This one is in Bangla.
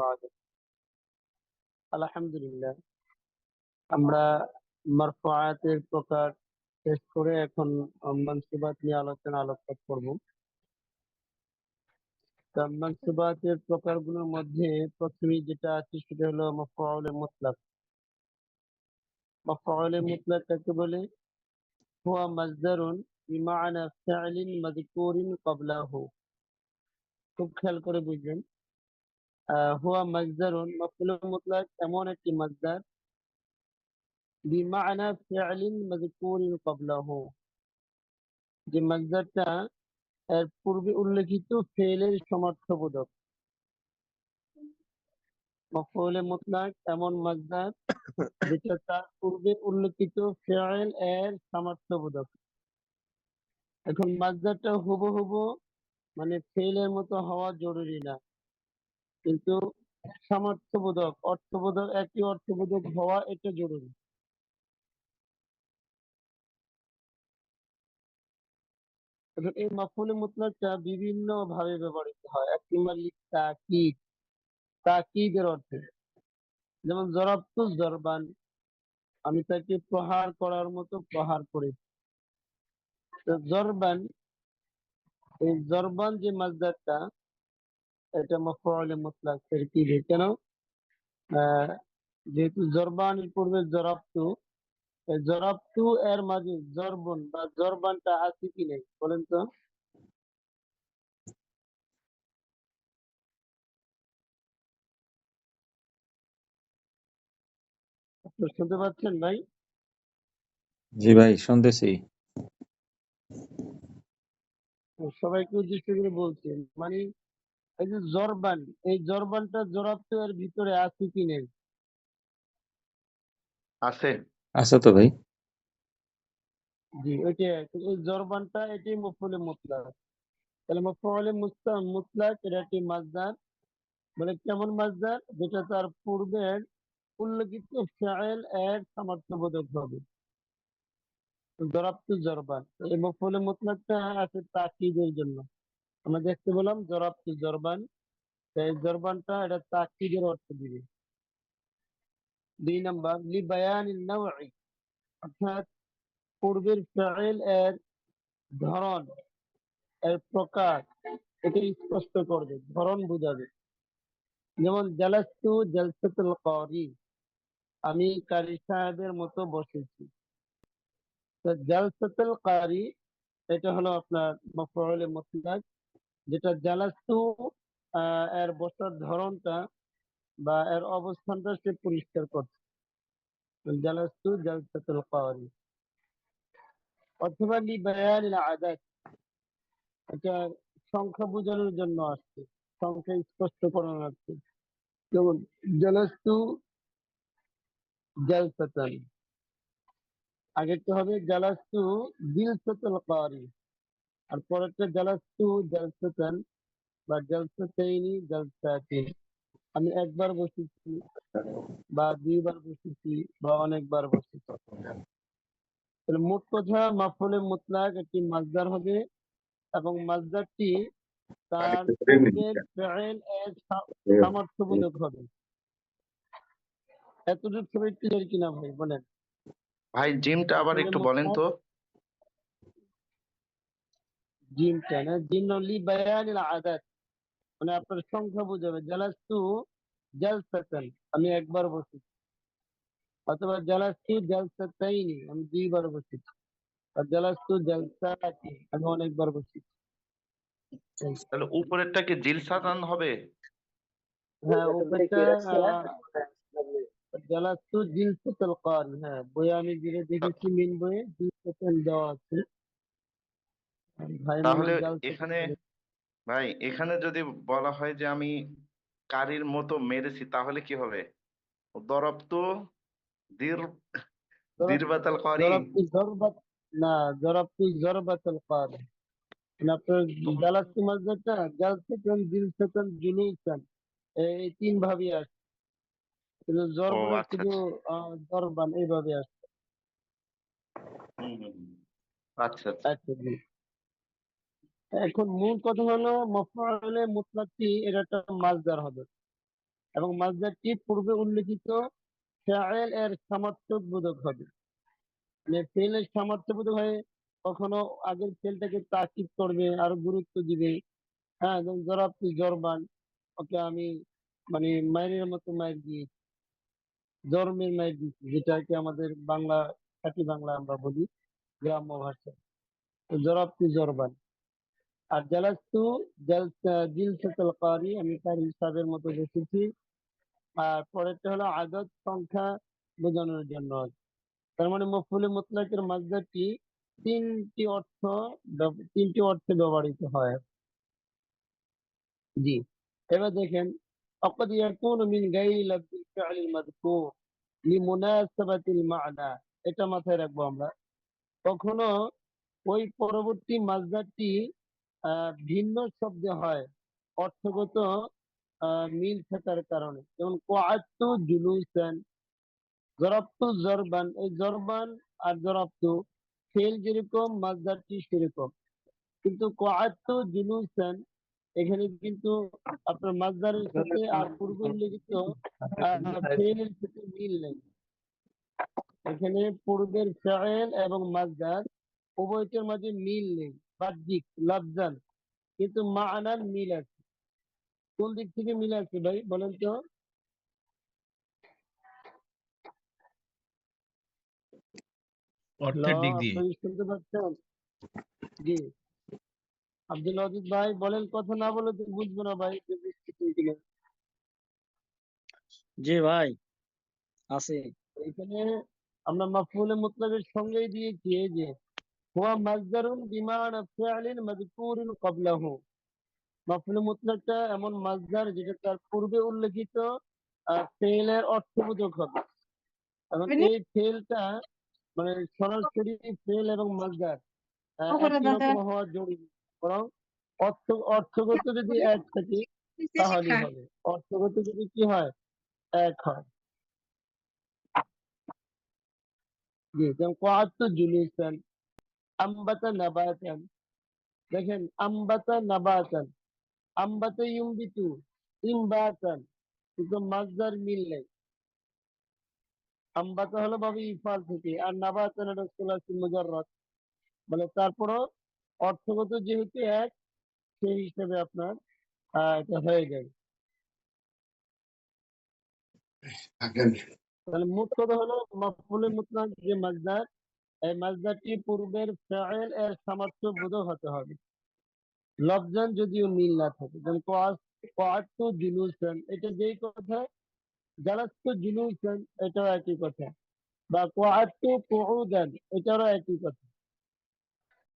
بعد আলহামদুলিল্লাহ, আমরা মারফুআতের প্রকার শেষ করে এখন মানসুবাত নিয়ে আলোকপাত করব। তা মানসুবাতের প্রকারগুলোর মধ্যে প্রথমেই যেটা আছে সেটা হলো মাফউলে মুতলাক। মাফউলে মুতলাক কাকে বলে? হুয়া মাসদারুন বিমা'না ফি'লিন মাযকুরিন ক্বাবলাহু। খুব খেয়াল করে বুঝবেন। হুয়া মাসদারুন, মাফউলে মুতলাক এমন একটি মাসদার, বিমা'না ফি'লিন মাযকুরিন ক্বাবলাহু, যে মাসদারটা এর পূর্বে উল্লেখিত ফেলের সমার্থবোধক। মাফউলে মুতলাক এমন মাসদার যেটা তার পূর্বে উল্লেখিত ফেল এর সামর্থ্যবোধক। এখন মাসদারটা হুবহু মানে ফেলের মতো হওয়া জরুরি না, কিন্তু সামর্থ্যবোধক, অর্থবোধক, একই অর্থবোধক হওয়া এটা জরুরি। এখন এই মাফউলে মুতলাকটা বিভিন্ন ভাবে ব্যবহৃত হয়। এক নম্বর তাকিদ, তাকিদের অর্থে, যেমন জরাবতু জরবান, আমি তাকে প্রহার করার মতো প্রহার করেছি। তো জরবান, এই জরবান যে মাসদারটা, এটা মাফউলে মুতলাক তারকিবে। কেন? আহ, যেহেতু জরবানের পূর্বে জরাবতু, এই জরাবতু এর মাঝে জরবন বা জরবানটা আছে কি নেই বলেন তো? আপনি শুনতে পাচ্ছেন ভাই? জি ভাই, শুনতেছি। সবাইকে উদ্দেশ্য করে বলছেন, মানে এই যে জরবান, এই জরবানটা জরাবতু এর ভিতরে আছে কি নেই? আছে। আচ্ছা তো ভাই। জি, ওইটা এই জরবানটা এটি মাফউলে মুতলাক। তাহলে মাফউলে মুতলাক এটা একটি মাসদার, মানে কেমন মাসদার? যেটা তার পূর্বের উল্লেখিত ফেল এর সামর্থ্যবোধক হবে। জরাবতু জরবান, এই মফউলে মুতলাকটা আছে তাকিদের জন্য। আমরা দেখতে বললাম জরাবতু জরবান, এই জরবানটা এটা তাকিদের অর্থ দিবে। 2 নম্বর লি বায়ানিন নাওঈ, অর্থাৎ পূর্বের ফেল এর ধরন, এর প্রকার, এটা স্পষ্ট করবে, ধরন বোঝাবে। যেমন জালাস্তু জালসাতুল কারি, আমি কারি সাহেবের মতো বসেছি। তো জালসাতুল কারি এটা হলো আপনার মাফউলে মুতলাক, যেটা জালাস্তু এর বসার ধরনটা বা এর অবস্থানটা সে পরিষ্কার করছে। জালাস্তু জালসাতুল কারি। অথবা লি বায়ানিল আদাদ, এটা সংখ্যা বোঝানোর জন্য আসছে, সংখ্যা স্পষ্ট করানো আসছে। যেমন জালাস্তু জালসাতান, আগেরটা হবে জালাস্তু জিলসাতুল কারি, আর পরেরটা জালাস্তু জালসাতান বা জালসাতাইনি জালসাতিন, আমি একবার বসেছি বা 2বার বসেছি বা অনেকবার বসেছি। তাহলে মোট কথা মাফউলে মুতলাক একটি মাসদার হবে এবং মাসদারটি তার পূর্বের ফেল এর সামর্থ্যবোধক হবে। এতটুকু সবাই ক্লিয়ার কিনা ভাই বলেন? ভাই জিমটা আবার মাফউলে একটু বলেন মুতলাক তো। জিমটা না, জিম লি বায়ানিল আদাদ, মানে আপনার সংখ্যা বোঝাবে। জালাস্তু জালসাতান, আমি একবার বসেছি, অথবা জালাস্তু জালসাতাইনি, আমি 2বার বসেছি, আর জালাস্তু জালসাতি, আমি অনেকবার বসেছি। তাহলে উপরেরটা কি জিলসাতান হবে? হ্যাঁ, উপরটা জালাস্তু জিলসাতুল কারি, হ্যাঁ বইয়ে আমি যেটা দেখেছি মিন বইয়ে জিলসাতুল দেওয়া আছে। ভাই মনে তাহলে হয় জালসাতুল এখানে করে। ভাই এখানে যদি বলা হয় যে আমি কারির মতো মেরেছি তাহলে কি হবে? দরবতু দির দিরবাতাল কারি। জরাবতু জরবাত, না, জরাবতু জরবাতুল কারি, মানে আপনার জালাস্তু মাসদারটা জালসাতুন জিলসাতুন জুলুসান, এই 3 ভাবেই আসে, কিন্তু ও জরবরে আচ্ছা শুধু আচ্ছা। জরবান এইভাবে আসে। হুম হুম হুম। আচ্ছা আচ্ছা। আচ্ছা জি। এখন মূল কথা হলো মাফউলে মুতলাকটি এটা একটা মাসদার হবে। এবং মাসদারটি পূর্বে উল্লেখিত ফাইল এর সামর্থক বোধক হবে। মানে ফেলের সামর্থ্য বোধক হয়ে কখনো আগের ফেলটাকে তাকিদ করবে, আরো গুরুত্ব দিবে। হ্যাঁ, যেমন জরাবতু জরবান, ওকে আমি মানে মায়ের মতো মায়ের দিয়েছি, জন্মের মায়ের দিয়েছি, যেটাকে আমাদের বাংলা খাঁটি বাংলা আমরা বলি গ্রাম্য ভাষায়। তো জরাবতু জরবান। আর জালাস্তু জিলসাতুল কারি, আমি তার হিসাবের মতো বসেছি। আর পরেরটা হলো আদদ, সংখ্যা বোঝানোর জন্য। তার মানে মফউলে মুতলাকের মাসদারটি তিনটি অর্থ তিনটি অর্থে ব্যবহৃত হয়। জি, এবার দেখেন وقد يكون من غير لفظ الفعل المذكور لمناسبة المعنى। এটা মাথায় রাখবো আমরা। কখনো ওই পরবর্তী মাসদারটি ভিন্ন শব্দে হয় অর্থগত মিল থাকার কারণে। যেমন কোয়াত্তু জুলুসান, জরাবতু জরবান। এই জরবান আর জরাবতু ফেল যেরকম মাসদারটি সেরকম, কিন্তু কোয়াত্তু জুলুসান এখানে কিন্তু আপনার মাসদারের সাথে আর পূর্বে উল্লেখিত ফেলের সাথে মিল নেই। এখানে পূর্বের ফেল এবং মাসদার উভয়টার মাঝে মিল নেই, বাহ্যিক লফজান, কিন্তু মানার মিল আছে। কোন দিক থেকে মিল আছে ভাই বলেন তো? অর্থের দিক দিয়ে। আপনারা শুনতে পাচ্ছেন? জি, আব্দুল আজিজ ভাই বলেন, কথা না বলে তো বুঝবো না ভাই যে বুঝতেছেন কিনা। জি ভাই, আছে। এখানে আমরা মাফউলে মুতলাকের সঙ্গেই দিয়েছি এই যে হুয়া মাসদারুন বিমানা ফি'লিন মাযকুরিন ক্বাবলাহু। মাফউলে মুতলাকটা এমন মাসদার যেটা তার পূর্বে উল্লেখিত ফেলের অর্থবোধক হবে। এবং এই ফেলটা মানে সরাসরি ফেল এবং মাসদার একই রকম হওয়া জরুরি, বরং অর্থগত যদি এক থাকে তাহলেই হবে। অর্থগত যদি কি হয়, এক হয়। জি, যেমন কোয়াত্তু জুলুসান, আম্বাতা নাবাতান। দেখেন আম্বাতা নাবাতান, আম্বাতা ইউমবিতু ইমবাতান, কিন্তু মাসদার মিল নেই। আম্বাতা হলো ভাবে ইফাল থেকে, আর নাবাতান এটা সুলাসি মুজাররাদ, মানে তারপরও অর্থগত যেহেতু এক, সেই হিসেবে আপনার এটা হয়ে যায়। তাহলে মোট কথা হলো মাফউলে মুতলাক যে মাসদার, এই মাসদারটি পূর্বের ফাইল এর সামর্থ্য বোধক হতে হবে, লফজান যদিও মিল না থাকে। যেমন কোয়াত্তু জুলুসান, এটা যেই কথা, জালাস্তু জুলুসান এটাও একই কথা, বা কোয়াত্তু কুউদান এটারও একই কথা।